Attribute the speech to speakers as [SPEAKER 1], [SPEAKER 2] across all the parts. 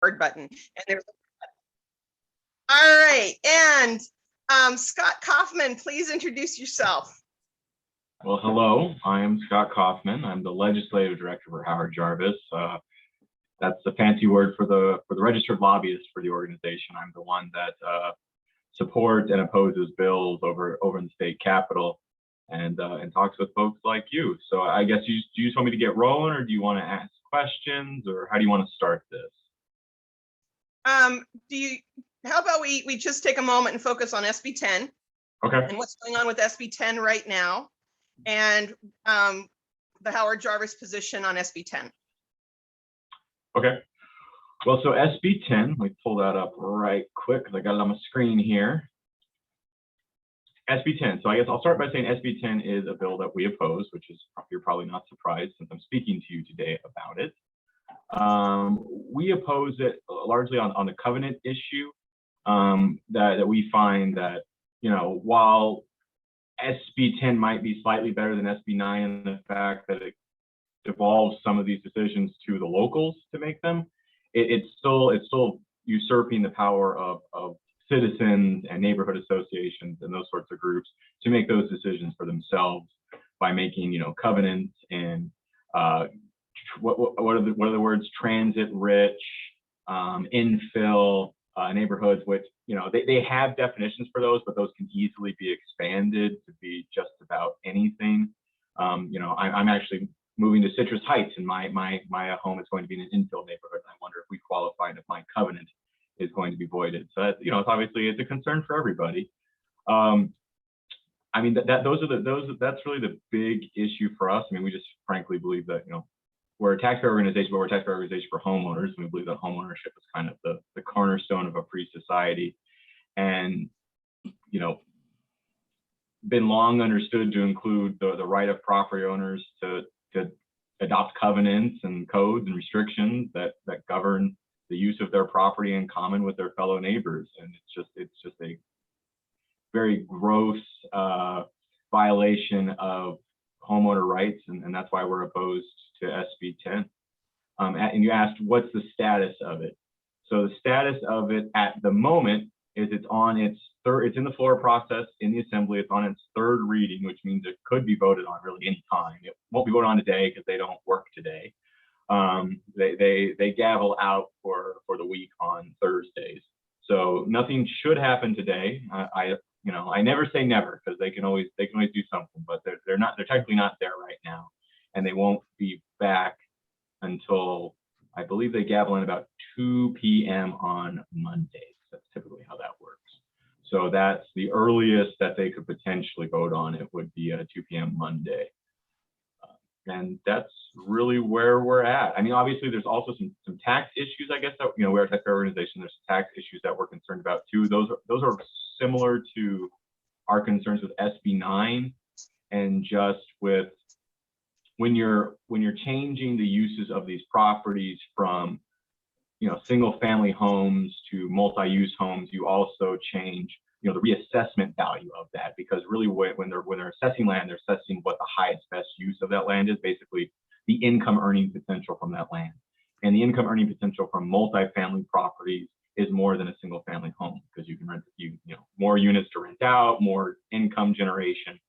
[SPEAKER 1] record button. And there's all right. And Scott Kaufman, please introduce yourself.
[SPEAKER 2] Well, hello, I am Scott Kaufman. I'm the legislative director for Howard Jarvis. That's a fancy word for the registered lobbyist for the organization. I'm the one that supports and opposes bills over in the state capitol and talks with folks like you. So I guess do you just want me to get rolling, or do you want to ask questions, or how do you want to start this?
[SPEAKER 1] How about we just take a moment and focus on SB10?
[SPEAKER 2] Okay.
[SPEAKER 1] And what's going on with SB10 right now, and the Howard Jarvis position on SB10.
[SPEAKER 2] Okay. Well, so SB10, let me pull that up right quick because I got it on my screen here. SB10. So I guess I'll start by saying SB10 is a bill that we oppose, which is, you're probably not surprised since I'm speaking to you today about it. We oppose it largely on the covenant issue, that we find that, you know, while SB10 might be slightly better than SB9 in the fact that it devolves some of these decisions to the locals to make them, it's still usurping the power of citizens and neighborhood associations and those sorts of groups to make those decisions for themselves by making, you know, covenants and what are the words, transit rich, infill neighborhoods, which, you know, they have definitions for those, but those can easily be expanded to be just about anything. You know, I'm actually moving to Citrus Heights, and my home is going to be in an infill neighborhood. And I wonder if we qualify and if my covenant is going to be voided. So that's, you know, it's a concern for everybody. I mean, that's really the big issue for us. I mean, we just frankly believe that, you know, we're a taxpayer organization, but we're a taxpayer organization for homeowners. We believe that homeownership is kind of the cornerstone of a free society, and, you know, been long understood to include the right of property owners to adopt covenants and codes and restrictions that govern the use of their property in common with their fellow neighbors. And it's just a very gross violation of homeowner rights, and that's why we're opposed to SB10. And you asked, what's the status of it? So the status of it at the moment is it's in the floor process in the assembly. It's on its third reading, which means it could be voted on really any time. It won't be voted on today because they don't work today. They gavel out for the week on Thursdays. So nothing should happen today. I never say never, because they can always do something, but they're technically not there right now, and they won't be back until, I believe, they gavel in about 2 p.m. on Mondays. That's typically how that works. So that's the earliest that they could potentially vote on it, would be a 2 p.m. Monday. And that's really where we're at. I mean, obviously, there's also some tax issues, I guess, that, you know, we're a taxpayer organization. There's tax issues that we're concerned about too. Those are similar to our concerns with SB9, and just with when you're changing the uses of these properties from, you know, single family homes to multi-use homes, you also change, you know, the reassessment value of that, because really when they're assessing land, they're assessing what the highest best use of that land is, basically the income earning potential from that land. And the income earning potential from multi-family properties is more than a single family home, because you can rent, you know, more units to rent out, more income generation,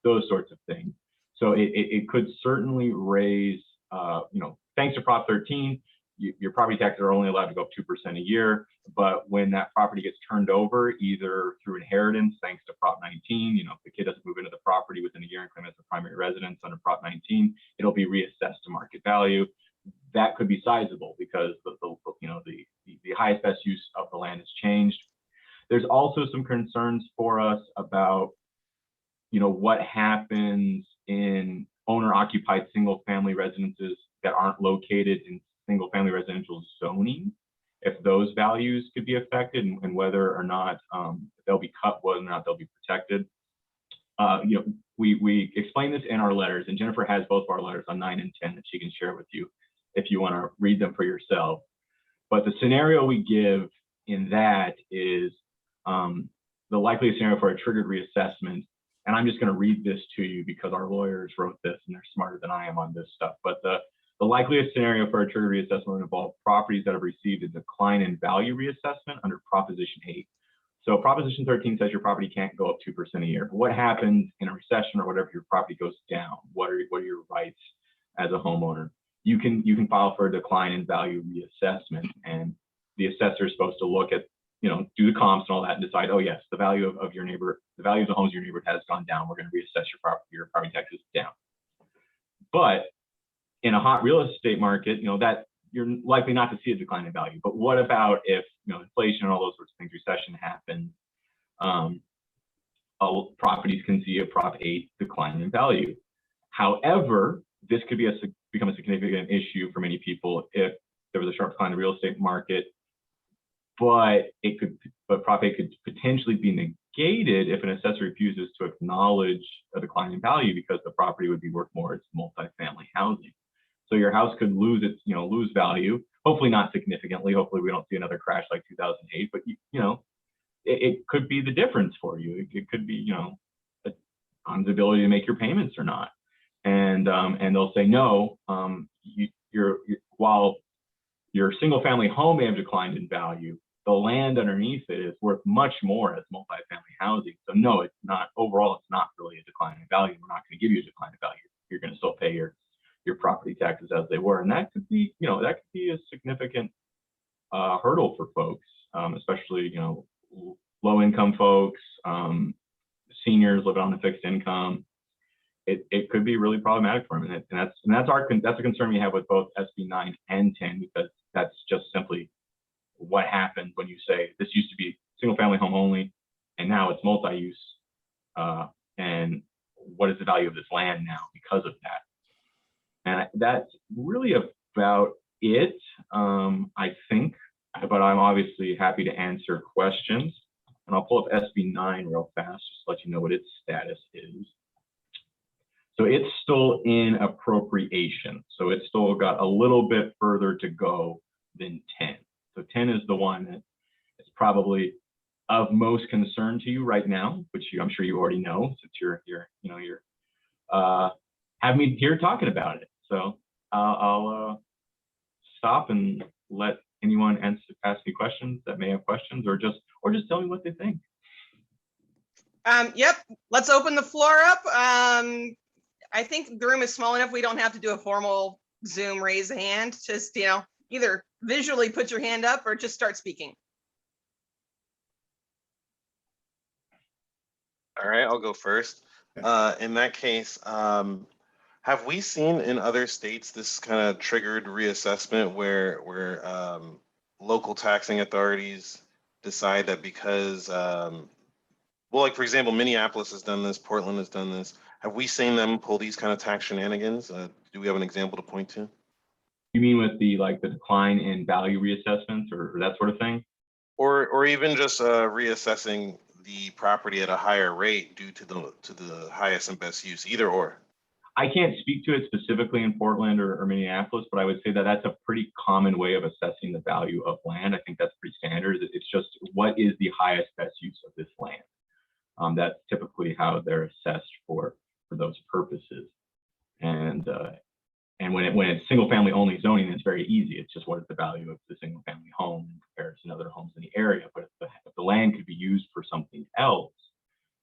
[SPEAKER 2] those sorts of things. So it could certainly raise, you know, thanks to Prop 13, your property taxes are only allowed to go up 2% a year. But when that property gets turned over, either through inheritance, thanks to Prop 19, you know, if the kid doesn't move into the property within a year and claim as a primary residence under Prop 19, it'll be reassessed to market value. That could be sizable because the highest best use of the land has changed. There's also some concerns for us about, you know, what happens in owner-occupied single-family residences that aren't located in single-family residential zoning, if those values could be affected, and whether or not they'll be cut, whether or not they'll be protected. You know, we explain this in our letters, and Jennifer has both of our letters on 9 and 10 that she can share with you if you want to read them for yourself. But the scenario we give in that is the likely scenario for a triggered reassessment. And I'm just going to read this to you because our lawyers wrote this and they're smarter than I am on this stuff. But the The likeliest scenario for a trigger reassessment would involve properties that have received a decline in value reassessment under Proposition 8. So Proposition 13 says your property can't go up 2% a year. What happens in a recession or whatever, your property goes down? What are your rights as a homeowner? You can file for a decline in value reassessment, and the assessor is supposed to look at, do the comps and all that and decide, oh yes, the value of your neighbor, the value of the homes in your neighborhood has gone down. We're going to reassess your property taxes down. But in a hot real estate market, that you're likely not to see a decline in value. But what about if inflation and all those sorts of things, recession happens, properties can see a Prop 8 decline in value. However, this could become a significant issue for many people if there was a sharp decline in the real estate market, but Prop 8 could potentially be negated if an assessor refuses to acknowledge a decline in value because the property would be worth more as multifamily housing. So your house could lose lose value. Hopefully not significantly. Hopefully we don't see another crash like 2008. But it could be the difference for you. It could be on the ability to make your payments or not. And they'll say no. While your single family home may have declined in value, the land underneath it is worth much more as multifamily housing. So no, it's not. Overall, it's not really a decline in value. We're not going to give you a decline in value. You're going to still pay your property taxes as they were, and that could be a significant hurdle for folks, especially low income folks, seniors living on a fixed income. It could be really problematic for them, and that's a concern we have with both SB9 and 10, because that's just simply what happens when you say this used to be single family home only, and now it's multi-use, and what is the value of this land now because of that? And that's really about it, I think, but I'm obviously happy to answer questions. And I'll pull up SB9 real fast, just to let you know what its status is. So it's still in appropriation. So it's still got a little bit further to go than 10. So 10 is the one that is probably of most concern to you right now, which I'm sure you already know, since you're have me here talking about it. So I'll stop and let anyone ask me questions that may have questions, or just tell me what they think.
[SPEAKER 1] Yep, let's open the floor up. I think the room is small enough we don't have to do a formal Zoom raise a hand. Just either visually put your hand up or just start speaking.
[SPEAKER 3] All right, I'll go first. In that case, have we seen in other states this kind of triggered reassessment where local taxing authorities decide that because, well, like for example, Minneapolis has done this, Portland has done this. Have we seen them pull these kind of tax shenanigans? Do we have an example to point to?
[SPEAKER 2] You mean with the decline in value reassessments or that sort of thing?
[SPEAKER 3] Or even just reassessing the property at a higher rate due to the highest and best use, either or.
[SPEAKER 2] I can't speak to it specifically in Portland or Minneapolis, but I would say that that's a pretty common way of assessing the value of land. I think that's pretty standard. It's just what is the highest best use of this land. That's typically how they're assessed for those purposes. And when it's single family only zoning, it's very easy. It's just what is the value of the single family home in comparison to other homes in the area. But if the land could be used for something else,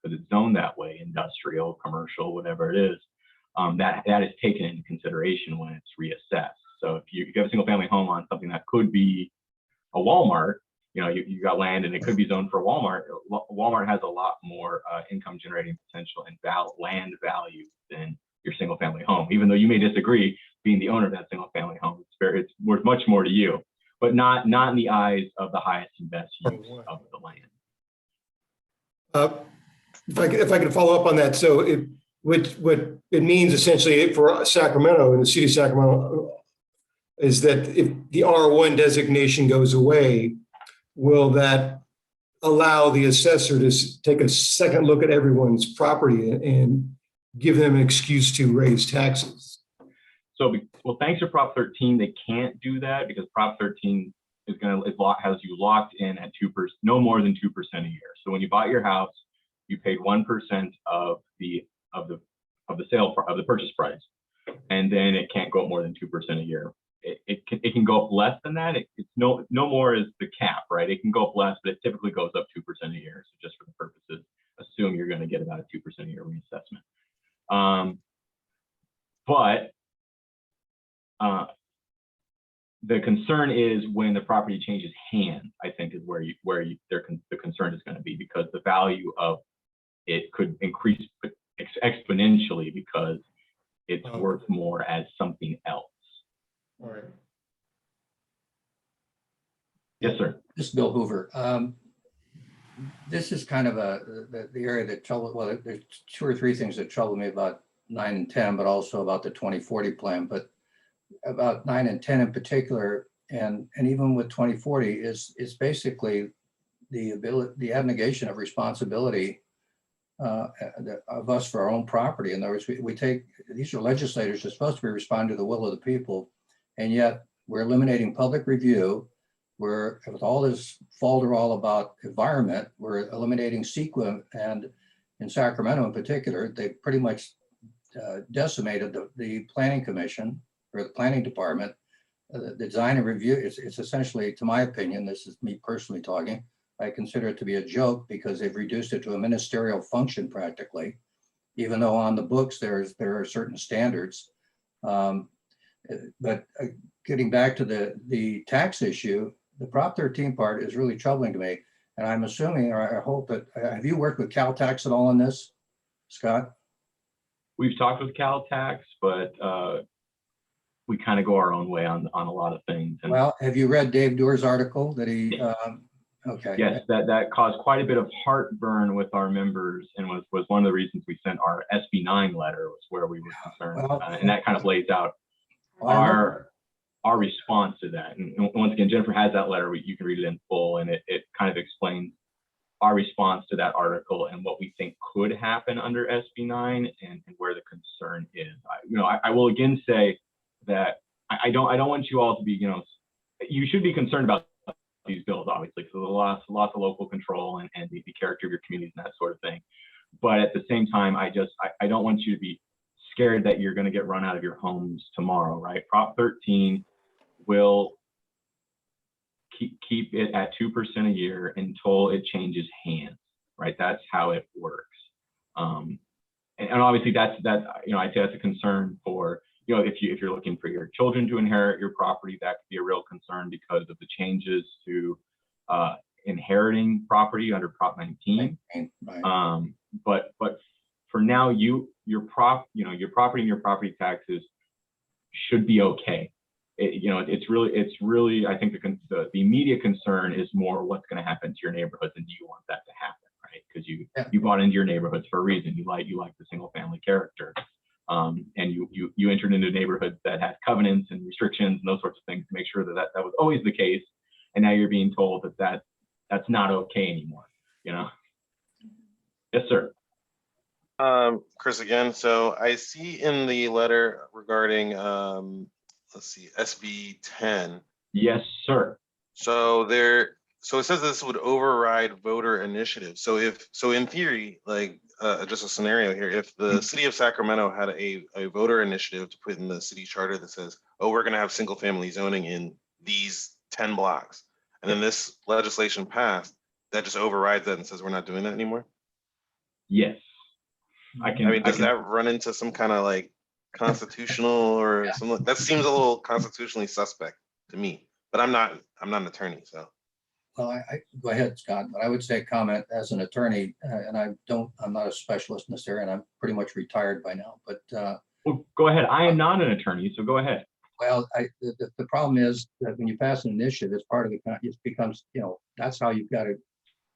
[SPEAKER 2] because it's zoned that way, industrial, commercial, whatever it is, that is taken into consideration when it's reassessed. So if you have a single family home on something that could be a Walmart, you got land and it could be zoned for Walmart. Walmart has a lot more income generating potential and land value than your single family home. Even though you may disagree, being the owner of that single family home, it's worth much more to you, but not in the eyes of the highest and best use of the land.
[SPEAKER 4] If I could follow up on that, so what it means essentially for Sacramento and the city of Sacramento is that if the R1 designation goes away, will that allow the assessor to take a second look at everyone's property and give them an excuse to raise taxes?
[SPEAKER 2] So, well, thanks to Prop 13, they can't do that because Prop 13 has you locked in at 2%, no more than 2% a year. So when you bought your house, you paid 1% of the purchase price, and then it can't go up more than 2% a year. It can go up less than that. It's no more is the cap, right? It can go up less, but it typically goes up 2% a year. So just for the purposes, assume you're going to get about a 2% a year reassessment. But the concern is when the property changes hands, I think is where the concern is going to be, because the value of it could increase exponentially because it's worth more as something else.
[SPEAKER 4] All right.
[SPEAKER 2] Yes, sir.
[SPEAKER 5] This is Bill Hoover. This is kind of the area that trouble. Well, there's 2 or 3 things that trouble me about 9 and 10, but also about the 2040 plan. But about 9 and 10 in particular, and even with 2040, is basically the abnegation of responsibility of us for our own property. In other words, we take, these are legislators who are supposed to be responding to the will of the people, and yet we're eliminating public review. We're, with all this falderall about environment, we're eliminating CEQA, and in Sacramento in particular, they pretty much decimated the planning commission or the planning department. The design and review, it's essentially, to my opinion, this is me personally talking, I consider it to be a joke because they've reduced it to a ministerial function practically, even though on the books there are certain standards. But getting back to the tax issue, the Prop 13 part is really troubling to me. And I'm assuming, or I hope that, have you worked with Caltax at all on this, Scott?
[SPEAKER 2] We've talked with Caltax, but we kind of go our own way on a lot of things. And
[SPEAKER 5] Well, have you read Dave Doerr's article that he, okay.
[SPEAKER 2] yes, that caused quite a bit of heartburn with our members, and was one of the reasons we sent our SB9 letter, was where we were concerned.
[SPEAKER 5] Well,
[SPEAKER 2] And that kind of lays out our response to that. And once again, Jennifer has that letter. You can read it in full, and it kind of explains our response to that article and what we think could happen under SB9 and where the concern is. I will again say that I don't want you all to be, you should be concerned about these bills, obviously, because there's lots of local control and the character of your communities and that sort of thing. But at the same time, I don't want you to be scared that you're going to get run out of your homes tomorrow, right? Prop 13 will keep it at 2% a year until it changes hands, right? That's how it works. And obviously I'd say that's a concern for, if you're looking for your children to inherit your property, that could be a real concern because of the changes to inheriting property under Prop 19.
[SPEAKER 5] Right.
[SPEAKER 2] But for now, your property and your property taxes should be okay. It's really, I think the immediate concern is more what's going to happen to your neighborhoods, and do you want that to happen, right? Because you bought into your neighborhoods for a reason. You like the single family character, and you entered into neighborhoods that had covenants and restrictions and those sorts of things to make sure that was always the case. And now you're being told that that's not okay anymore. Yes, sir.
[SPEAKER 3] Chris again. So I see in the letter regarding let's see, SB10.
[SPEAKER 2] Yes, sir.
[SPEAKER 3] So it says this would override voter initiative. So in theory, like just a scenario here, if the city of Sacramento had a voter initiative to put in the city charter that says, oh, we're going to have single family zoning in these 10 blocks, and then this legislation passed, that just overrides that and says we're not doing that anymore?
[SPEAKER 2] Yes.
[SPEAKER 3] Does that run into some kind of like constitutional or something? That seems a little constitutionally suspect to me, but I'm not an attorney, so.
[SPEAKER 5] Well, I go ahead, Scott, but I would say comment as an attorney, and I'm not a specialist in this area, and I'm pretty much retired by now, but.
[SPEAKER 2] Well, go ahead. I am not an attorney, so go ahead.
[SPEAKER 5] Well, the problem is that when you pass an initiative, it's part of it becomes, that's how you've got to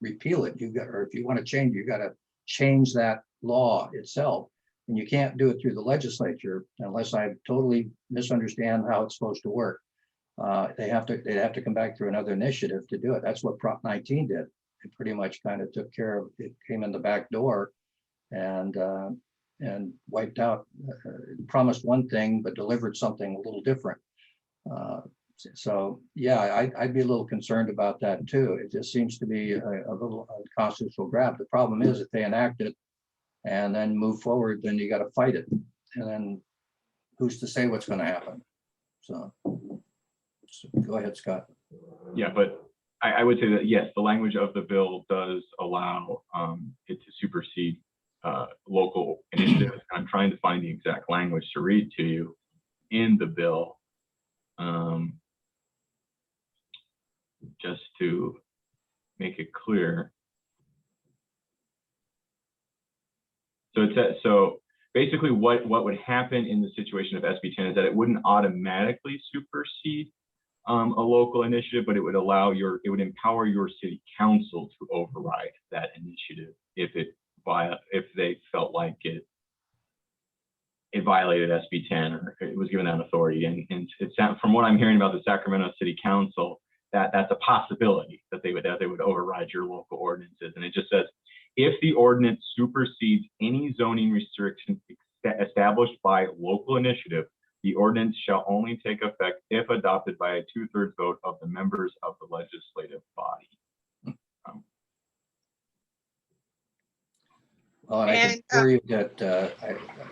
[SPEAKER 5] repeal it. Or if you want to change, you've got to change that law itself. And you can't do it through the legislature unless I totally misunderstand how it's supposed to work. They'd have to come back through another initiative to do it. That's what Prop 19 did. It pretty much kind of took care of it, came in the back door and wiped out, promised one thing, but delivered something a little different. So yeah, I'd be a little concerned about that too. It just seems to be a little constitutional grab. The problem is if they enact it and then move forward, then you got to fight it. And then who's to say what's going to happen? So go ahead, Scott.
[SPEAKER 2] Yeah, but I would say that yes, the language of the bill does allow it to supersede local initiatives. I'm trying to find the exact language to read to you in the bill, just to make it clear. So it says, so basically what would happen in the situation of SB10 is that it wouldn't automatically supersede a local initiative, but it would empower your city council to override that initiative if they felt like it violated SB10 or it was given that authority. And it's from what I'm hearing about the Sacramento City Council, that's a possibility that they would override your local ordinances. And it just says, if the ordinance supersedes any zoning restriction established by local initiative, the ordinance shall only take effect if adopted by a 2/3 vote of the members of the legislative body.
[SPEAKER 5] Well, and I can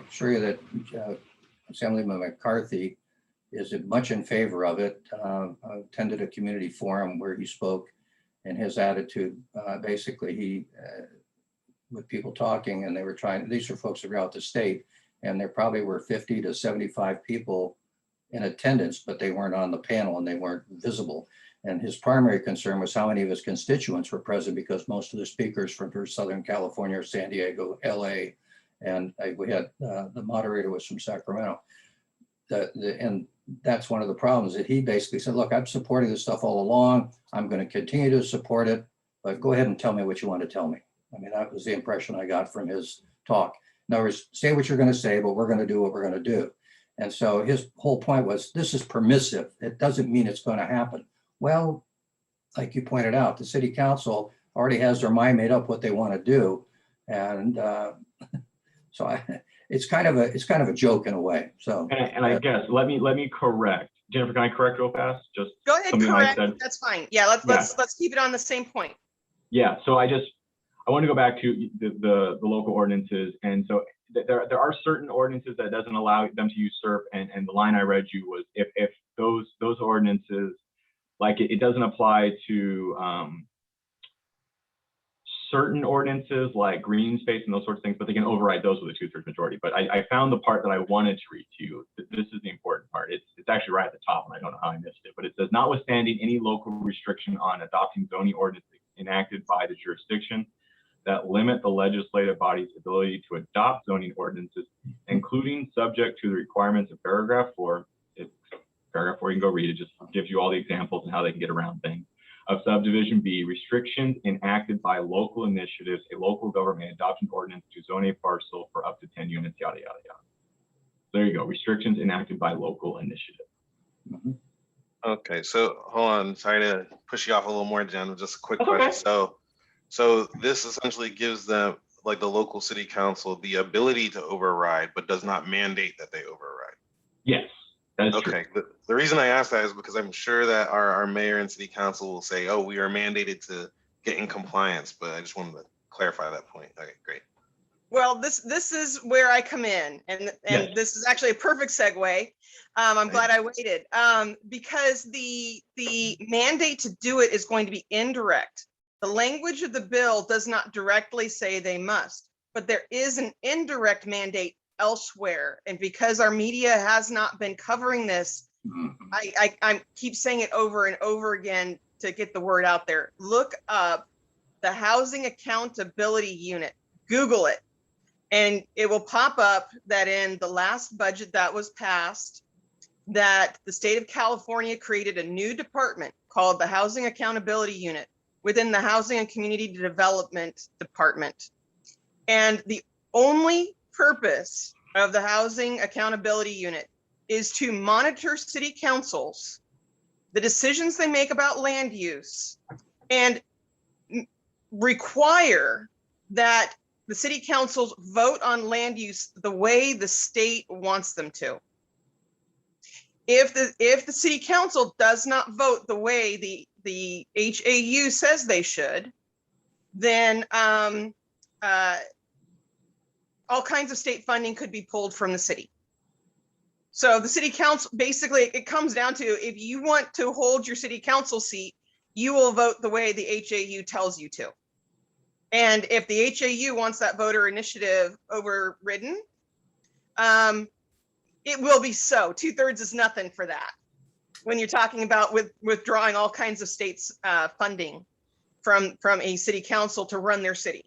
[SPEAKER 5] assure you that Assemblyman McCarthy is much in favor of it. I attended a community forum where he spoke, and his attitude, basically, he with people talking, and they were trying. These are folks throughout the state, and there probably were 50 to 75 people in attendance, but they weren't on the panel and they weren't visible. And his primary concern was how many of his constituents were present, because most of the speakers from Southern California, San Diego, LA, and we had the moderator was from Sacramento. And that's one of the problems, that he basically said, look, I'm supporting this stuff all along. I'm going to continue to support it, but go ahead and tell me what you want to tell me. I mean, that was the impression I got from his talk. In other words, say what you're going to say, but we're going to do what we're going to do. And so his whole point was, this is permissive. It doesn't mean it's going to happen. Well, like you pointed out, the city council already has their mind made up what they want to do. And so it's kind of a joke in a way. So
[SPEAKER 2] and I guess let me correct. Jennifer, can I correct real fast? Just
[SPEAKER 1] Go ahead,
[SPEAKER 2] something I
[SPEAKER 1] correct.
[SPEAKER 2] said.
[SPEAKER 1] That's fine. Yeah, let's keep it on the same point.
[SPEAKER 2] Yeah, so I want to go back to the local ordinances. And so there are certain ordinances that doesn't allow them to usurp. And the line I read you was if those ordinances, like it doesn't apply to certain ordinances like green space and those sorts of things, but they can override those with a 2/3 majority. But I found the part that I wanted to read to you. This is the important part. It's actually right at the top, and I don't know how I missed it, but it says, notwithstanding any local restriction on adopting zoning ordinances enacted by the jurisdiction that limit the legislative body's ability to adopt zoning ordinances, including subject to the requirements of paragraph 4. Paragraph 4, you can go read it, just gives you all the examples and how they can get around things. Of subdivision B, restrictions enacted by local initiatives, a local government adopts an ordinance to zone a parcel for up to 10 units, yada, yada, yada. There you go, restrictions enacted by local initiative.
[SPEAKER 5] mm-hmm.
[SPEAKER 3] Okay, so hold on, sorry to push you off a little more, Jen, just a quick
[SPEAKER 2] That's
[SPEAKER 3] question.
[SPEAKER 2] okay.
[SPEAKER 3] So this essentially gives them, like the local city council, the ability to override, but does not mandate that they override.
[SPEAKER 2] Yes, that is true.
[SPEAKER 3] Okay, the reason I ask that is because I'm sure that our mayor and city council will say, oh, we are mandated to get in compliance, but I just wanted to clarify that point. Okay, great.
[SPEAKER 1] Well, this is where I come in, and
[SPEAKER 2] Yes.
[SPEAKER 1] this is actually a perfect segue. I'm glad I waited, because the mandate to do it is going to be indirect. The language of the bill does not directly say they must, but there is an indirect mandate elsewhere. And because our media has not been covering this, I keep saying it over and over again to get the word out there. Look up the Housing Accountability Unit, Google it, and it will pop up that in the last budget that was passed, that the state of California created a new department called the Housing Accountability Unit within the Housing and Community Development Department. And the only purpose of the Housing Accountability Unit is to monitor city councils, the decisions they make about land use, and require that the city councils vote on land use the way the state wants them to. If the city council does not vote the way the HAU says they should, then all kinds of state funding could be pulled from the city. So the city council, basically, it comes down to, if you want to hold your city council seat, you will vote the way the HAU tells you to. And if the HAU wants that voter initiative overridden, it will be so. 2/3 is nothing for that. When you're talking about withdrawing all kinds of states' funding from a city council to run their city.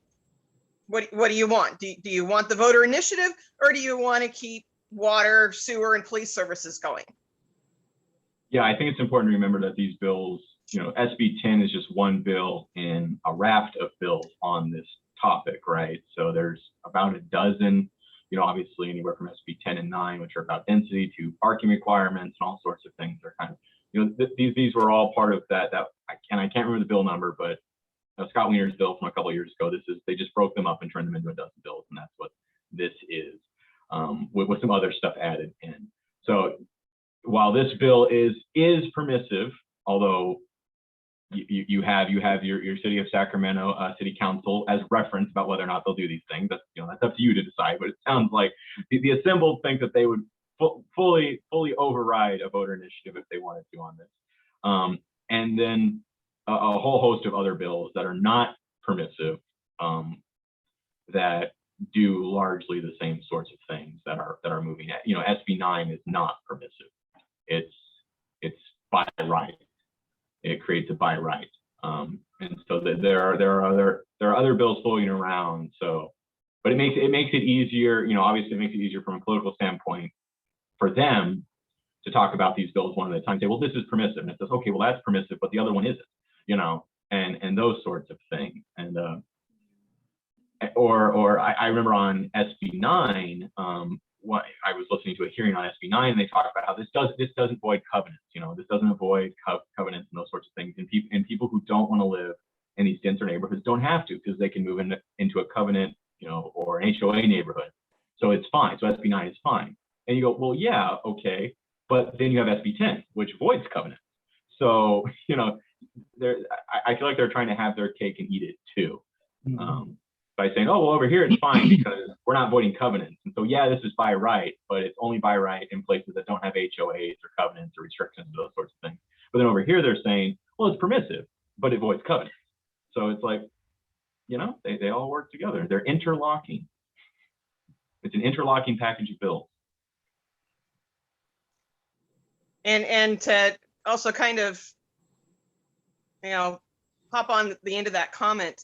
[SPEAKER 1] What do you want? Do you want the voter initiative, or do you want to keep water, sewer, and police services going?
[SPEAKER 2] Yeah, I think it's important to remember that these bills, you know, SB10 is just one bill in a raft of bills on this topic, right? So there's about a dozen, you know, obviously anywhere from SB10 and 9, which are about density, to parking requirements and all sorts of things. Are kind of, you know, these were all part of that. I can't remember the bill number, but Scott Wiener's bill from a couple of years ago. They just broke them up and turned them into a dozen bills, and that's what this is, with some other stuff added in. So while this bill is permissive, although you have your city of Sacramento city council as reference about whether or not they'll do these things. That's, you know, that's up to you to decide. But it sounds like the assembled think that they would fully override a voter initiative if they wanted to on this. And then a whole host of other bills that are not permissive, that do largely the same sorts of things that are moving at. You know, SB9 is not permissive. It's by right. It creates it by right. And so there are other bills floating around. So, but it makes it easier. You know, obviously it makes it easier from a political standpoint for them to talk about these bills one at a time. Say, well, this is permissive, and it says, okay, well, that's permissive, but the other one isn't. You know, and those sorts of things. And or I remember on SB9, what I was listening to a hearing on SB9, and they talked about how this doesn't void covenants. You know, this doesn't avoid covenants and those sorts of things. And people who don't want to live in these denser neighborhoods don't have to, because they can move into a covenant, you know, or an HOA neighborhood. So it's fine. So SB9 is fine. And you go, well, yeah, okay, but then you have SB10, which voids covenants. So, you know, I feel like they're trying to have their cake and eat it too. By saying, oh, well, over here it's fine because we're not voiding covenants. And so, yeah, this is by right, but it's only by right in places that don't have HOAs or covenants or restrictions, those sorts of things. But then over here, they're saying, well, it's permissive, but it voids covenants. So it's like, you know, they all work together. They're interlocking. It's an interlocking package of bills.
[SPEAKER 1] And to also kind of, you know, hop on the end of that comment,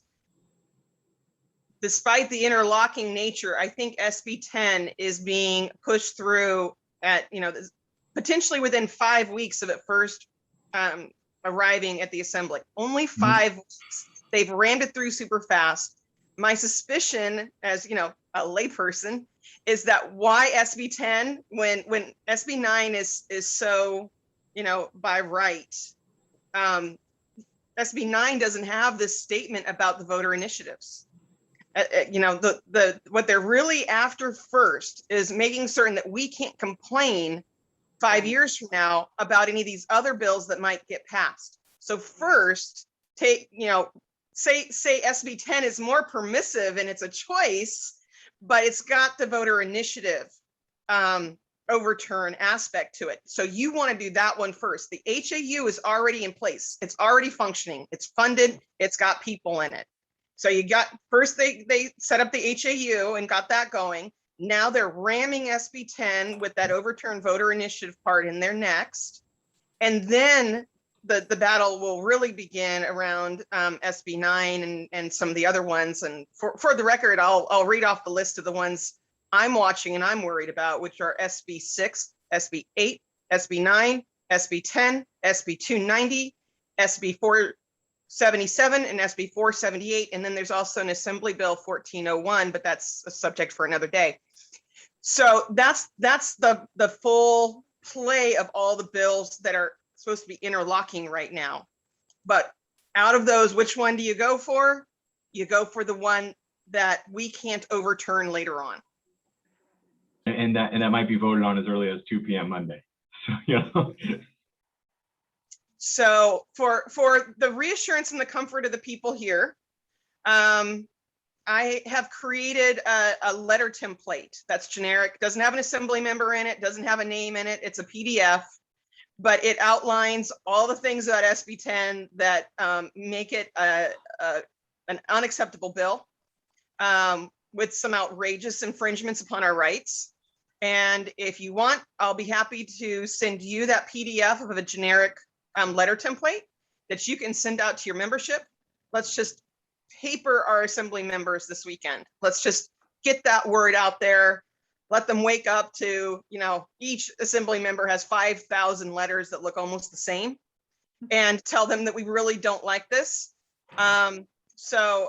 [SPEAKER 1] despite the interlocking nature, I think SB10 is being pushed through at, you know, potentially within 5 weeks of it first arriving at the assembly. Only 5 weeks. They've rammed it through super fast. My suspicion, as you know, a layperson, is that why SB10 when SB9 is so, you know, by right. SB9 doesn't have this statement about the voter initiatives. You know, what they're really after first is making certain that we can't complain 5 years from now about any of these other bills that might get passed. So first, say SB10 is more permissive and it's a choice, but it's got the voter initiative overturn aspect to it. So you want to do that one first. The HAU is already in place. It's already functioning. It's funded. It's got people in it. So you got, first they set up the HAU and got that going. Now they're ramming SB10 with that overturned voter initiative part in there next. And then the battle will really begin around SB9 and some of the other ones. And for the record, I'll read off the list of the ones I'm watching and I'm worried about, which are SB6, SB8, SB9, SB10, SB290, SB477, and SB478. And then there's also an Assembly Bill 1401, but that's a subject for another day. So that's the full play of all the bills that are supposed to be interlocking right now. But out of those, which one do you go for? You go for the one that we can't overturn later on.
[SPEAKER 2] And that might be voted on as early as 2 p.m. Monday. So, you know.
[SPEAKER 1] So for the reassurance and the comfort of the people here, I have created a letter template that's generic, doesn't have an assembly member in it, doesn't have a name in it. It's a PDF, but it outlines all the things about SB10 that make it an unacceptable bill with some outrageous infringements upon our rights. And if you want, I'll be happy to send you that PDF of a generic letter template that you can send out to your membership. Let's just paper our assembly members this weekend. Let's just get that word out there. Let them wake up to, each assembly member has 5,000 letters that look almost the same, and tell them that we really don't like this. So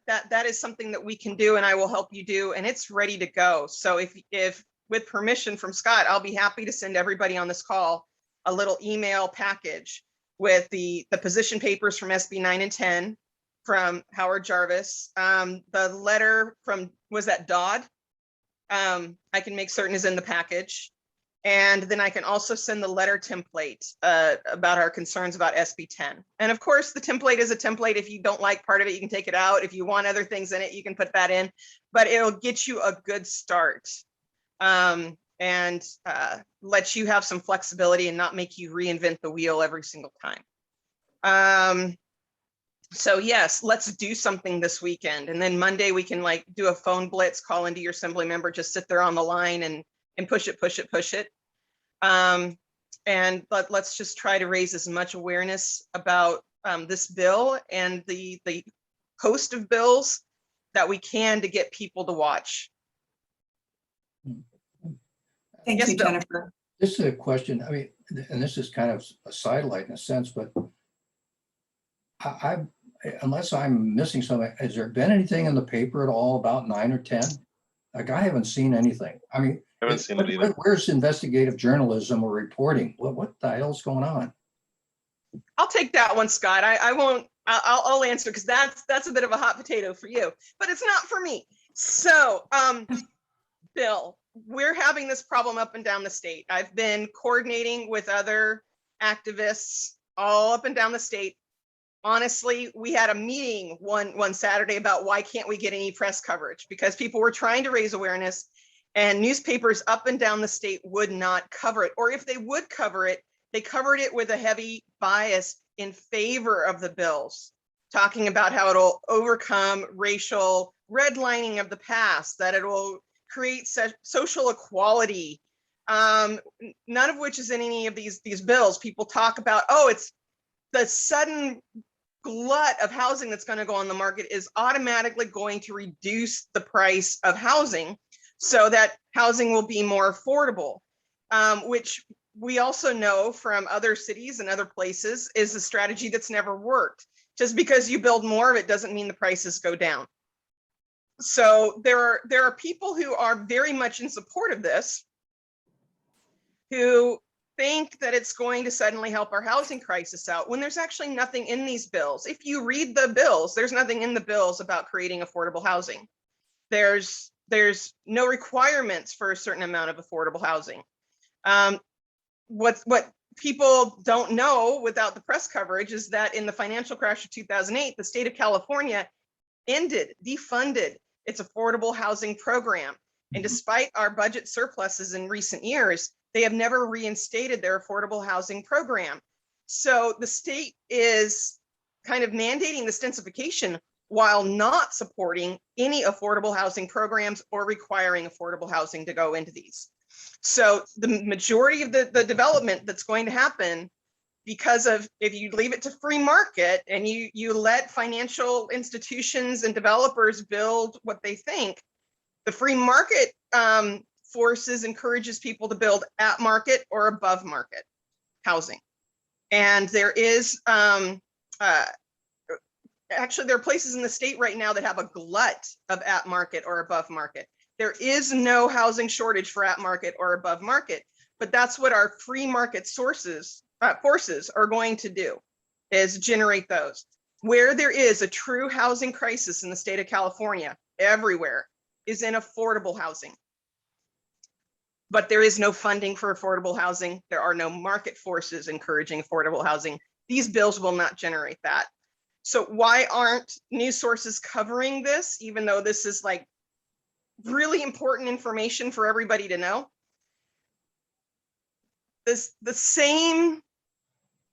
[SPEAKER 1] that is something that we can do, and I will help you do, and it's ready to go. So if with permission from Scott, I'll be happy to send everybody on this call a little email package with the position papers from SB9 and 10 from Howard Jarvis, the letter from, was that Dodd? I can make certain is in the package. And then I can also send the letter template about our concerns about SB10. And of course, the template is a template. If you don't like part of it, you can take it out. If you want other things in it, you can put that in, but it'll get you a good start and let you have some flexibility and not make you reinvent the wheel every single time. So yes, let's do something this weekend. And then Monday we can do a phone blitz, call into your assembly member, just sit there on the line and push it. But let's just try to raise as much awareness about this bill and the host of bills that we can to get people to watch.
[SPEAKER 6] Thank
[SPEAKER 1] Yes,
[SPEAKER 6] you,
[SPEAKER 1] Bill.
[SPEAKER 6] Jennifer.
[SPEAKER 5] This is a question, I mean, and this is kind of a sidelight in a sense, but I unless I'm missing something, has there been anything in the paper at all about 9 or 10? Like, I haven't seen anything. I mean,
[SPEAKER 3] I haven't seen it either.
[SPEAKER 5] where's investigative journalism or reporting? What the hell's going on?
[SPEAKER 1] I'll take that one, Scott. I won't, I'll answer because that's a bit of a hot potato for you, but it's not for me. So, Bill, we're having this problem up and down the state. I've been coordinating with other activists all up and down the state. Honestly, we had a meeting one Saturday about why can't we get any press coverage, because people were trying to raise awareness and newspapers up and down the state would not cover it. Or if they would cover it, they covered it with a heavy bias in favor of the bills, talking about how it'll overcome racial redlining of the past, that it will create social equality, none of which is in any of these bills. People talk about, oh, it's the sudden glut of housing that's going to go on the market is automatically going to reduce the price of housing so that housing will be more affordable, which we also know from other cities and other places is a strategy that's never worked. Just because you build more of it doesn't mean the prices go down. So there are people who are very much in support of this, who think that it's going to suddenly help our housing crisis out when there's actually nothing in these bills. If you read the bills, there's nothing in the bills about creating affordable housing. There's no requirements for a certain amount of affordable housing. What people don't know without the press coverage is that in the financial crash of 2008, the state of California defunded its affordable housing program. And despite our budget surpluses in recent years, they have never reinstated their affordable housing program. So the state is kind of mandating this densification while not supporting any affordable housing programs or requiring affordable housing to go into these. So the majority of the development that's going to happen, because of, if you leave it to free market and you let financial institutions and developers build what they think, the free market encourages people to build at market or above market housing. And there is actually, there are places in the state right now that have a glut of at market or above market. There is no housing shortage for at market or above market, but that's what our free market forces are going to do, is generate those. Where there is a true housing crisis in the state of California, everywhere, is in affordable housing. But there is no funding for affordable housing. There are no market forces encouraging affordable housing. These bills will not generate that. So why aren't news sources covering this, even though this is like really important information for everybody to know? The same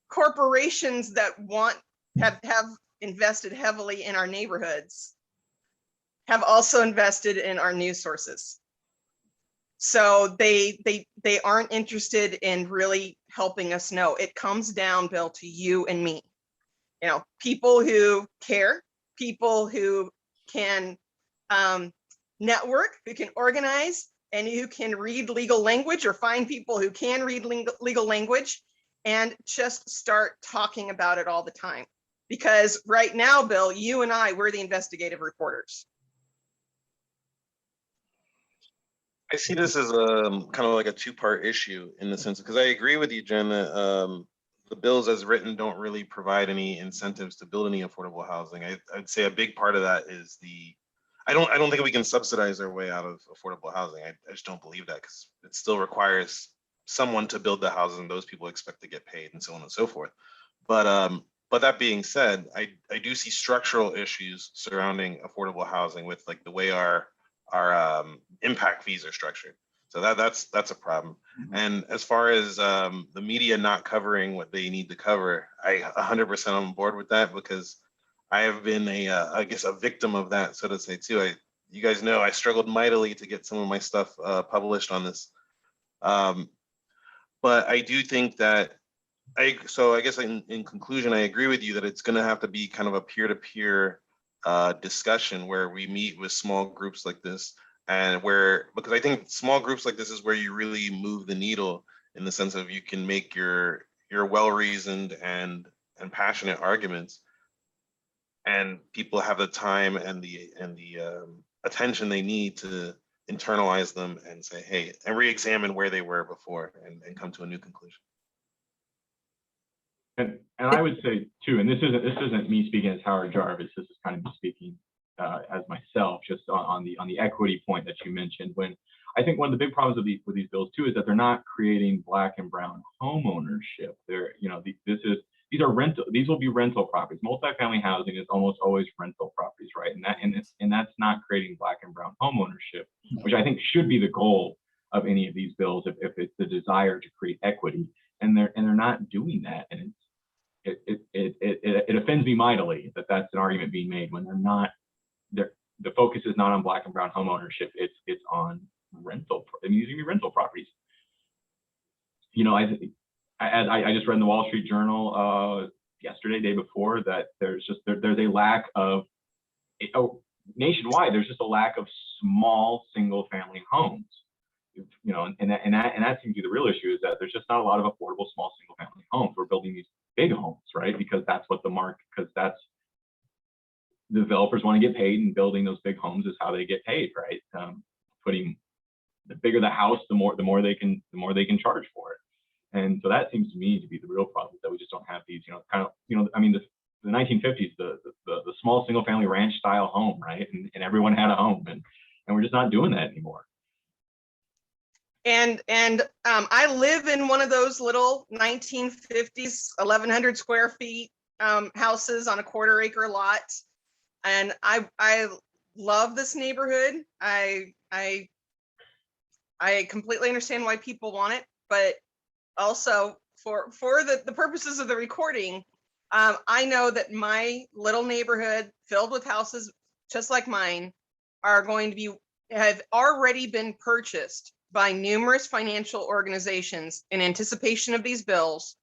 [SPEAKER 1] corporations that have invested heavily in our neighborhoods have also invested in our news sources. So they aren't interested in really helping us know. It comes down, Bill, to you and me. You know, people who care, people who can network, who can organize, and who can read legal language, or find people who can read legal language, and just start talking about it all the time. Because right now, Bill, you and I, we're the investigative reporters.
[SPEAKER 3] I see this as kind of like a two-part issue in the sense, because I agree with you, Jen, that the bills as written don't really provide any incentives to build any affordable housing. I'd say a big part of that is I don't think we can subsidize our way out of affordable housing. I just don't believe that, because it still requires someone to build the houses, and those people expect to get paid, and so on and so forth. But that being said, I do see structural issues surrounding affordable housing with like the way our impact fees are structured. So that's a problem. And as far as the media not covering what they need to cover, I 100% on board with that, because I have been I guess a victim of that, so to say too. You guys know I struggled mightily to get some of my stuff published on this. But I do think that so I guess in conclusion, I agree with you that it's going to have to be kind of a peer-to-peer discussion where we meet with small groups like this, and because I think small groups like this is where you really move the needle, in the sense of you can make your well-reasoned and passionate arguments, and people have the time and the attention they need to internalize them and say, hey, and re-examine where they were before and come to a new conclusion.
[SPEAKER 2] And I would say too, and this isn't me speaking as Howard Jarvis. This is kind of me speaking as myself, just on the equity point that you mentioned. When I think one of the big problems with these bills too is that they're not creating Black and brown home ownership. They're, you know, these will be rental properties. Multifamily housing is almost always rental properties, right? And that's not creating Black and brown home ownership, which I think should be the goal of any of these bills if it's the desire to create equity. And they're not doing that, and it offends me mightily that that's an argument being made when they're not. The focus is not on Black and brown home ownership. It's on rental. These are gonna be rental properties. You know, I just read in the Wall Street Journal yesterday, day before, that there's a lack of nationwide. There's just a lack of small single family homes. You know, and that seems to be the real issue, is that there's just not a lot of affordable small single family homes. We're building these big homes, right? Because that's what the developers want to get paid, and building those big homes is how they get paid, right? Putting the bigger the house, the more they can charge for it. And so that seems to me to be the real problem, that we just don't have these, you know, kind of, you know, I mean, the 1950s, the small single family ranch style home, right? And everyone had a home, and we're just not doing that anymore.
[SPEAKER 1] And I live in one of those little 1950s, 1,100 square feet houses on a quarter-acre lot, and I love this neighborhood. I completely understand why people want it, but also for the purposes of the recording, I know that my little neighborhood filled with houses just like mine have already been purchased by numerous financial organizations in anticipation of these bills.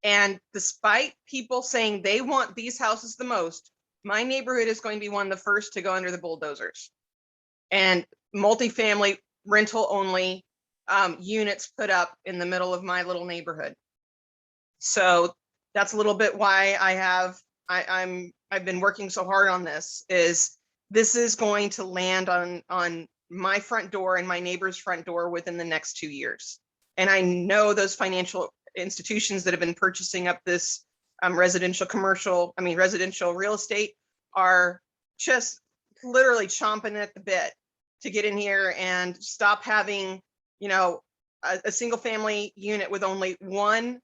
[SPEAKER 1] And despite people saying they want these houses the most, my neighborhood is going to be one of the first to go under the bulldozers. And multifamily rental only units put up in the middle of my little neighborhood. So that's a little bit why I've been working so hard on this. This is going to land on my front door and my neighbor's front door within the next 2 years. And I know those financial institutions that have been purchasing up this residential real estate are just literally chomping at the bit to get in here and stop having, you know, a single family unit with only one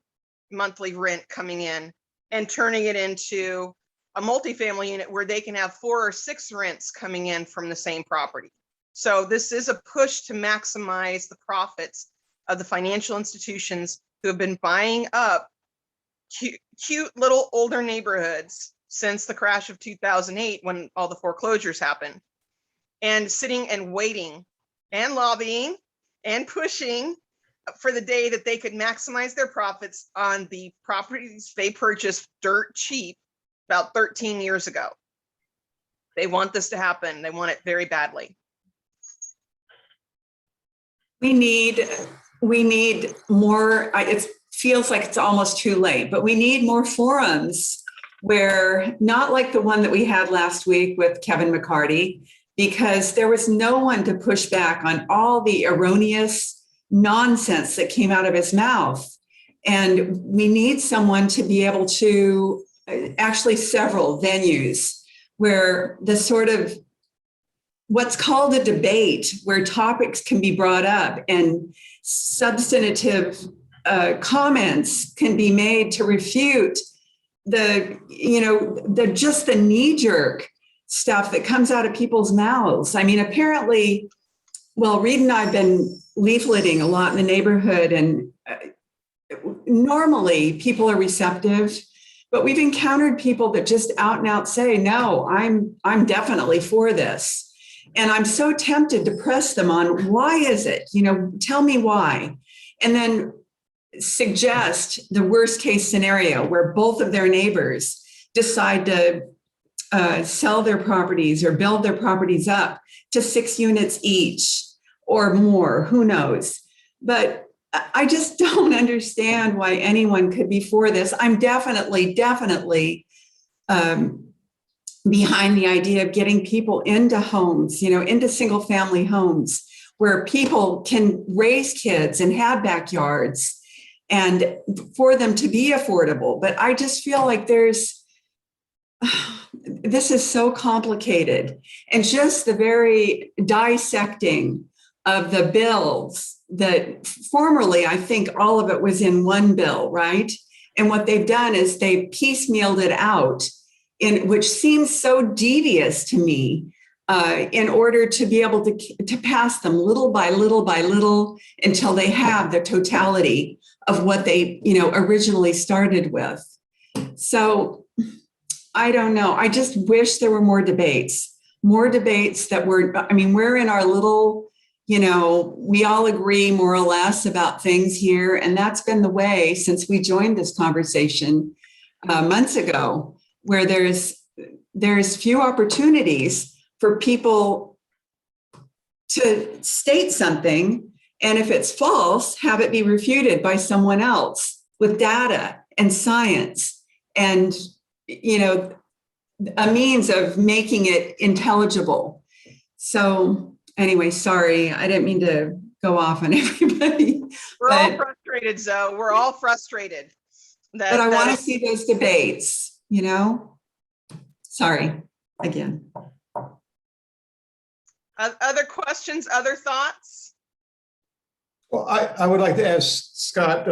[SPEAKER 1] monthly rent coming in and turning it into a multifamily unit where they can have 4 or 6 rents coming in from the same property. So this is a push to maximize the profits of the financial institutions who have been buying up cute little older neighborhoods since the crash of 2008 when all the foreclosures happened, and sitting and waiting and lobbying and pushing for the day that they could maximize their profits on the properties they purchased dirt cheap about 13 years ago. They want this to happen. They want it very badly.
[SPEAKER 6] We need more, it feels like it's almost too late, but we need more forums where, not like the one that we had last week with Kevin McCarty, because there was no one to push back on all the erroneous nonsense that came out of his mouth. And we need someone to be able to, actually several venues where the sort of what's called a debate, where topics can be brought up and substantive comments can be made to refute the knee-jerk stuff that comes out of people's mouths. I mean, apparently, well, Reed and I have been leafleting a lot in the neighborhood, and normally people are receptive, but we've encountered people that just out and out say, no, I'm definitely for this. And I'm so tempted to press them on, why is it? Tell me why. And then suggest the worst case scenario where both of their neighbors decide to sell their properties or build their properties up to 6 units each or more, who knows? But I just don't understand why anyone could be for this. I'm definitely behind the idea of getting people into homes, into single family homes where people can raise kids and have backyards and for them to be affordable. But I just feel like this is so complicated, and just the very dissecting of the bills that formerly, I think all of it was in one bill, right? And what they've done is they've piecemealed it out, which seems so devious to me, in order to be able to pass them little by little until they have the totality of what they originally started with. So I don't know. I just wish there were more debates that we're in our little, we all agree more or less about things here. And that's been the way since we joined this conversation months ago, where there's few opportunities for people to state something. And if it's false, have it be refuted by someone else with data and science and, a means of making it intelligible. So anyway, sorry, I didn't mean to go off on everybody.
[SPEAKER 1] We're all frustrated, Zoe. We're all frustrated.
[SPEAKER 6] But I want to see those debates, Sorry, again.
[SPEAKER 1] Other questions, other thoughts?
[SPEAKER 4] Well, I would like to ask Scott,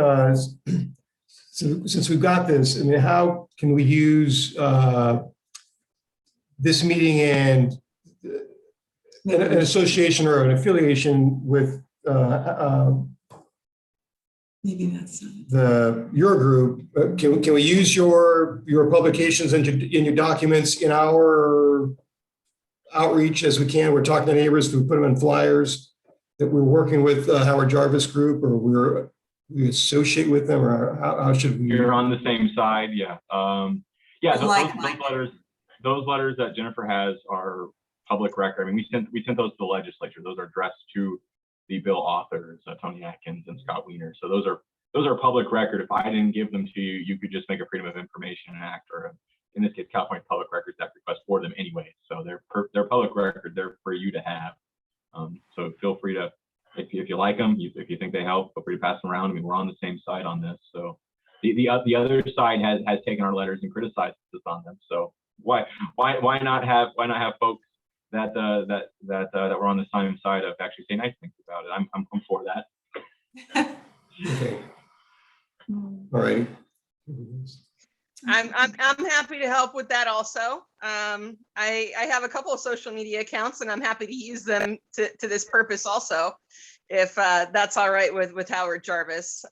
[SPEAKER 4] since we've got this, how can we use this meeting and an association or an affiliation with
[SPEAKER 6] Maybe that's
[SPEAKER 4] your group? Can we use your publications and in your documents in our outreach as we can? We're talking to neighbors, we put them in flyers that we're working with Howard Jarvis Group, or we associate with them, or how should we?
[SPEAKER 2] You're on the same side, yeah. Those letters that Jennifer has are public record. We sent those to the legislature. Those are addressed to the bill authors, Tony Atkins and Scott Wiener. So those are public record. If I didn't give them to you, you could just make a Freedom of Information Act, or in this case, California Public Records Act request for them anyway. So they're public record. They're for you to have. So feel free to, if you like them, if you think they help, feel free to pass them around. We're on the same side on this. So the other side has taken our letters and criticized us on them. So why not have folks that were on the same side of actually say nice things about it? I'm for that.
[SPEAKER 4] Okay. All right.
[SPEAKER 1] I'm happy to help with that also. I have a couple of social media accounts and I'm happy to use them to this purpose also, if that's all right with Howard Jarvis.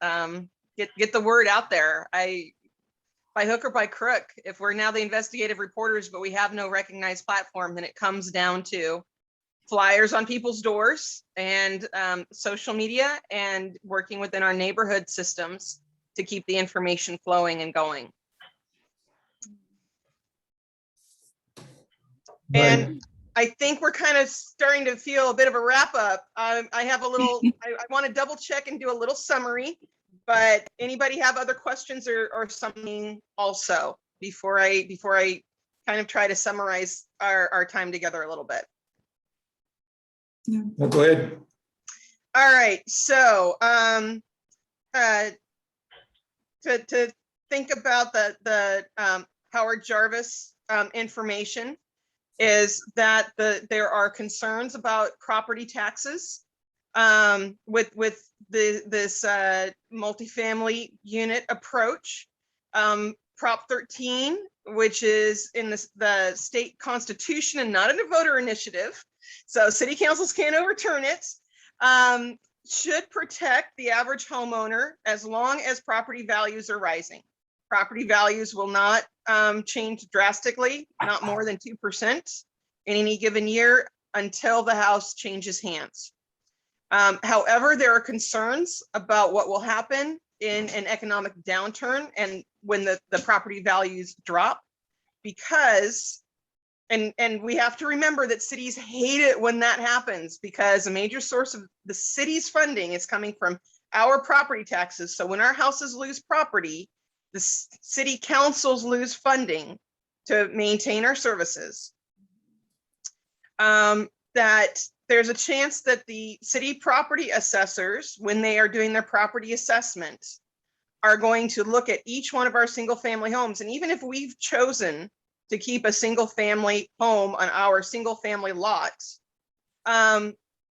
[SPEAKER 1] Get the word out there. By hook or by crook, if we're now the investigative reporters, but we have no recognized platform, then it comes down to flyers on people's doors and social media and working within our neighborhood systems to keep the information flowing and going. And I think we're kind of starting to feel a bit of a wrap up. I have a little, I want to double check and do a little summary, but anybody have other questions or something also before I kind of try to summarize our time together a little bit?
[SPEAKER 4] No, go ahead.
[SPEAKER 1] All right, so to think about the Howard Jarvis information is that there are concerns about property taxes with this multifamily unit approach. Prop 13, which is in the state constitution and not in a voter initiative, so city councils can't overturn it, should protect the average homeowner as long as property values are rising. Property values will not change drastically, not more than 2% in any given year until the house changes hands. However, there are concerns about what will happen in an economic downturn and when the property values drop, because, and we have to remember that cities hate it when that happens, because a major source of the city's funding is coming from our property taxes. So when our houses lose property, the city councils lose funding to maintain our services. That there's a chance that the city property assessors, when they are doing their property assessment, are going to look at each one of our single family homes. And even if we've chosen to keep a single family home on our single family lot,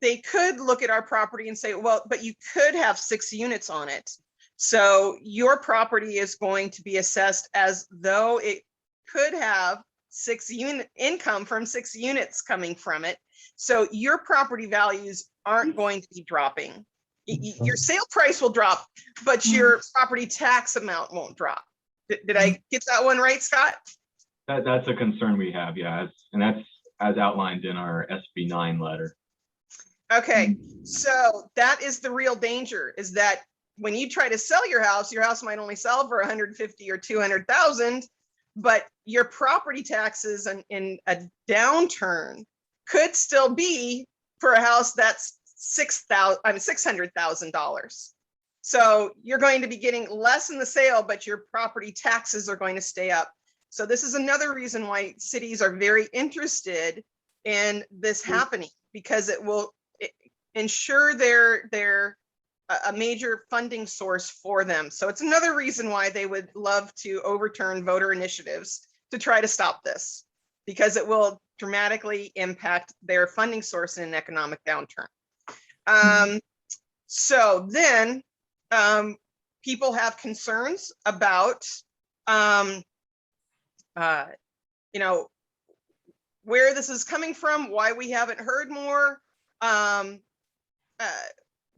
[SPEAKER 1] they could look at our property and say, well, but you could have 6 units on it. So your property is going to be assessed as though it could have 6 unit income from 6 units coming from it. So your property values aren't going to be dropping. Your sale price will drop, but your property tax amount won't drop. Did I get that one right, Scott?
[SPEAKER 2] That's a concern we have, yeah, and that's as outlined in our SB9 letter.
[SPEAKER 1] Okay, so that is the real danger, is that when you try to sell your house might only sell for 150 or 200,000, but your property taxes in a downturn could still be for a house that's $600,000. So you're going to be getting less in the sale, but your property taxes are going to stay up. So this is another reason why cities are very interested in this happening, because it will ensure they're a major funding source for them. So it's another reason why they would love to overturn voter initiatives to try to stop this, because it will dramatically impact their funding source in an economic downturn. So then people have concerns about, you know, where this is coming from, why we haven't heard more,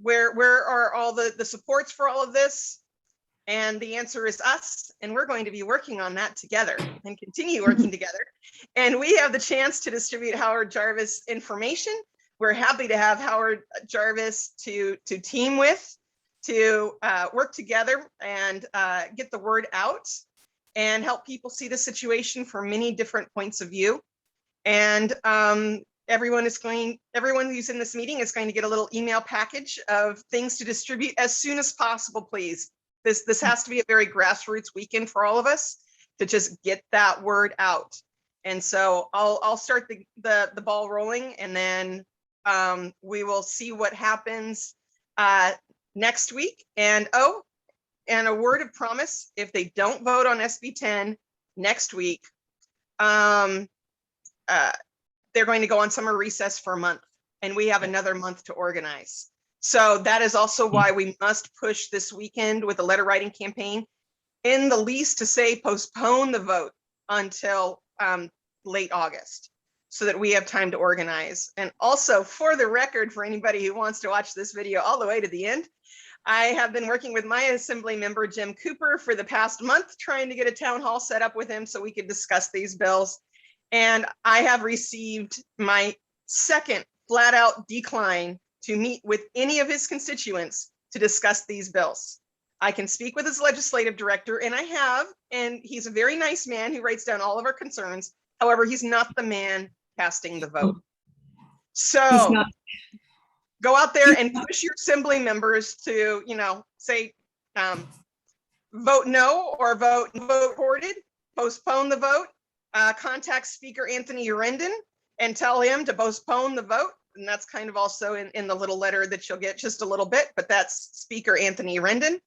[SPEAKER 1] where are all the supports for all of this? And the answer is us, and we're going to be working on that together and continue working together. And we have the chance to distribute Howard Jarvis information. We're happy to have Howard Jarvis to team with, to work together and get the word out and help people see the situation from many different points of view. And everyone who's in this meeting is going to get a little email package of things to distribute as soon as possible, please. This has to be a very grassroots weekend for all of us to just get that word out. And so I'll start the ball rolling, and then we will see what happens next week. And a word of promise: if they don't vote on SB10 next week, they're going to go on summer recess for a month, and we have another month to organize. So that is also why we must push this weekend with a letter writing campaign. in the lease to say postpone the vote until late August, so that we have time to organize. And also, for the record, for anybody who wants to watch this video all the way to the end, I have been working with my assembly member, Jim Cooper, for the past month, trying to get a town hall set up with him so we could discuss these bills. And I have received my second flat out decline to meet with any of his constituents to discuss these bills. I can speak with his legislative director, and I have, and he's a very nice man who writes down all of our concerns. However, he's not the man casting the vote.
[SPEAKER 6] He's
[SPEAKER 1] So
[SPEAKER 6] not.
[SPEAKER 1] go out there and push your assembly members to, say, vote no or vote recorded, postpone the vote, contact Speaker Anthony Urendon and tell him to postpone the vote. And that's kind of also in the little letter that you'll get just a little bit, but that's Speaker Anthony Urendon.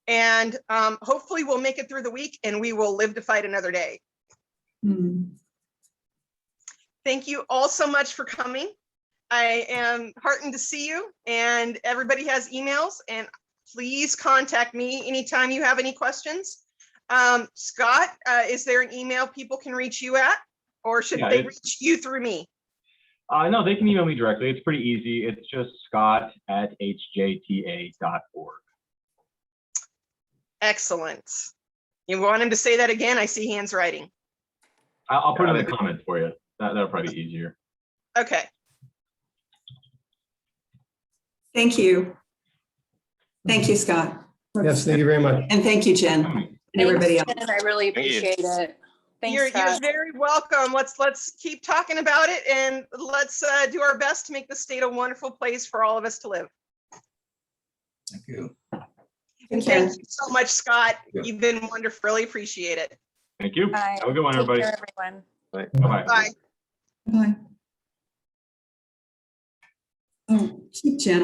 [SPEAKER 1] And hopefully we'll make it through the week and we will live to fight another day.
[SPEAKER 6] Hmm.
[SPEAKER 1] Thank you all so much for coming. I am heartened to see you, and everybody has emails, and please contact me anytime you have any questions. Scott, is there an email people can reach you at, or should they reach you through me?
[SPEAKER 2] No, they can email me directly. It's pretty easy. It's just scott@hjta.org.
[SPEAKER 1] Excellent. You want him to say that again? I see hands writing.
[SPEAKER 2] I'll put it in the comments for you. That'll probably be easier.
[SPEAKER 1] Okay.
[SPEAKER 6] Thank you. Thank you, Scott.
[SPEAKER 4] Yes, thank you very much.
[SPEAKER 6] And thank you, Jen, and everybody else.
[SPEAKER 7] Thanks, Jen. I really
[SPEAKER 3] Thank you.
[SPEAKER 7] appreciate it. Thanks,
[SPEAKER 1] You're
[SPEAKER 7] Scott.
[SPEAKER 1] very welcome. Let's keep talking about it, and let's do our best to make the state a wonderful place for all of us to live.
[SPEAKER 5] Thank you.
[SPEAKER 1] And
[SPEAKER 6] Take care.
[SPEAKER 1] thank you so much, Scott.
[SPEAKER 5] Yeah.
[SPEAKER 1] You've been wonderful. Really appreciate it.
[SPEAKER 2] Thank you.
[SPEAKER 7] Bye.
[SPEAKER 2] Have a good one,
[SPEAKER 7] Take
[SPEAKER 2] everybody.
[SPEAKER 7] care, everyone.
[SPEAKER 2] Bye-bye.
[SPEAKER 1] Bye.
[SPEAKER 6] Bye. Oh, keep Jen